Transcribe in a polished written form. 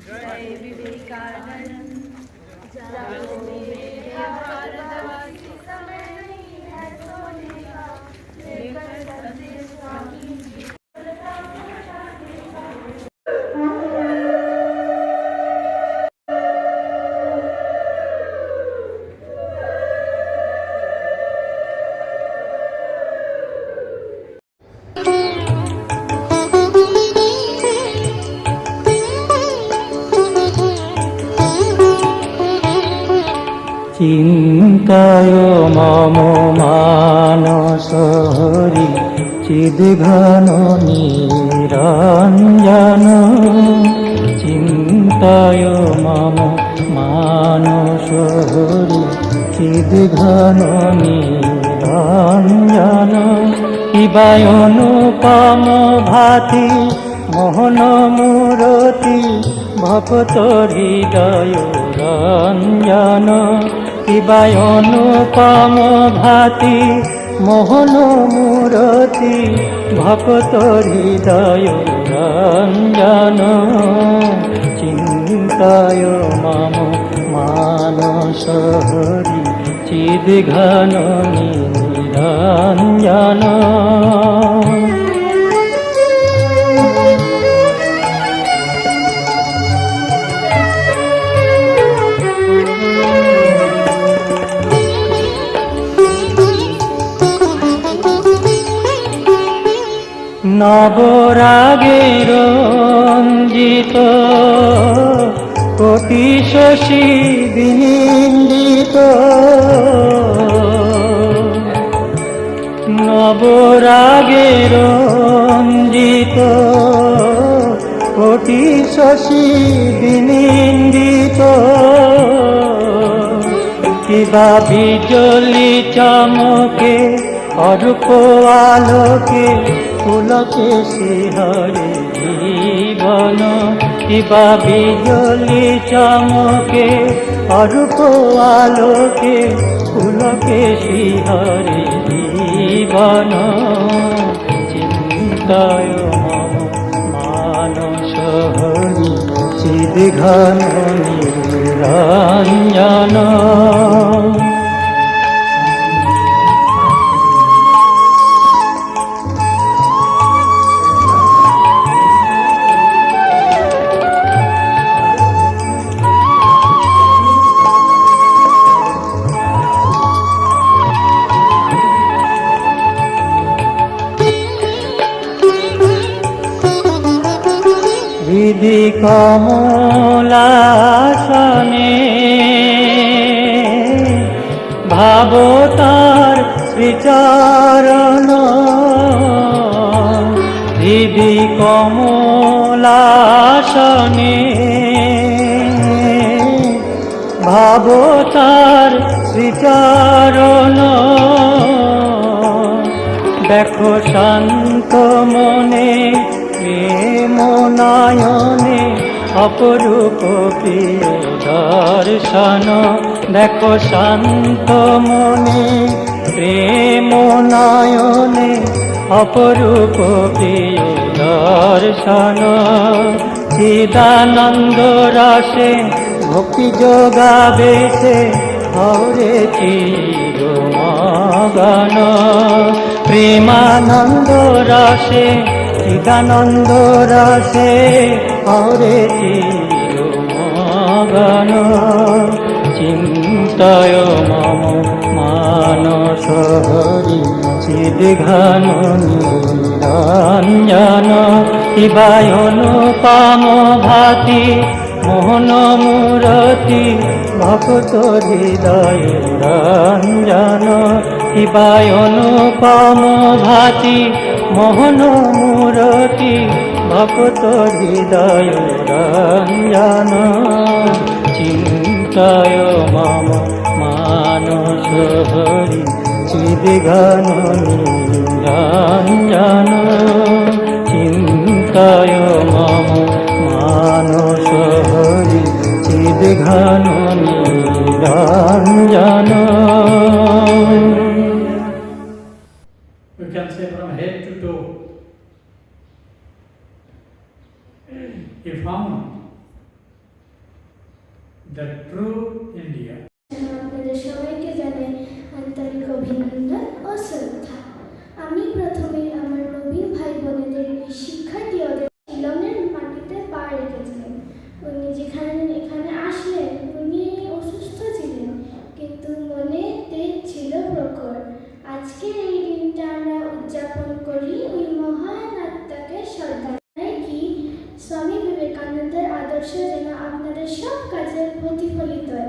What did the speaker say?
जय विवेकानंद भारतवासी समय नहीं है सोने का लेकर संदेश स्वामी जी। চিন্তায় মম মানস হরি চিদ্ঘন নিরঞ্জন চিন্তায় মম মানস হরি চিদ্ঘন নিরঞ্জন শিবায় অনুপম ভাতি মোহন মূরতি ভক্ত হৃদয় রঞ্জন শিবায় অনুপম ভাতি মোহন মূরতি ভক্ত হৃদয় রঞ্জন চিন্তায় মম মানস হরি চিদ্ঘন নিরঞ্জন নবরাগে রঞ্জিত কোটি শশী বিনিন্দিত নবরাগে রঞ্জিত কোটি শশী বিনিন্দিত কিবা বিজলি চমকে অরূপ আলোকে পুলকে শিহরে জীবন কিবা বিজলি চমকে অরূপ আলোকে পুলকে শিহরে জীবন চিন্তায় মম মানস হরি চিদ্ঘন নিরঞ্জন হৃদি কমলাসনে ভাবতার শ্রীচরণ হৃদি কমলাসনে ভাবতার শ্রীচরণ দেখো শান্ত মনে প্রেম নয়নে অপরূপ প্রিয় দর্শন দেখো শান্ত মনে প্রেম নয়নে অপরূপ প্রিয় দর্শন চিদানন্দ রসে ভক্তি যোগাবে সে হরে চির মগন প্রেমানন্দ রসে চিদানন্দ রসে হরে চির মগন চিন্তায় মম মানস হরি চিদ্ঘন নিরঞ্জন শিবায় অনুপম ভাতি মোহন মূরতি ভক্ত হৃদয় রঞ্জন শিবায় অনুপম ভাতি মোহন মূরতি ভক্ত হৃদয় রঞ্জন চিন্তায় মম মানস হরি চিদ্ঘন নিরঞ্জন চিন্তায় মম মানস হরি চিদ্ঘন নিরঞ্জন. We can say from head to toe. He found the true India. আপনাদের সবাইকে জানাই আন্তরিক অভিনন্দন ও শ্রদ্ধা। আমি প্রথমে আমার নবীন ভাই বোনেদের শিক্ষার্থী ওদের শিলংয়ের মাটিতে পা রেখেছিলেন। উনি এখানে আসলেন, উনি অসুস্থ ছিলেন, কিন্তু মনে তেজ ছিল প্রখর। আজকে এই দিনটা আমরা উদযাপন করি ওই মহান আত্মাকে শ্রদ্ধা জানাই কি স্বামী বিবেকানন্দের আদর্শ যেন আপনাদের সব কাজে প্রতিফলিত হয়।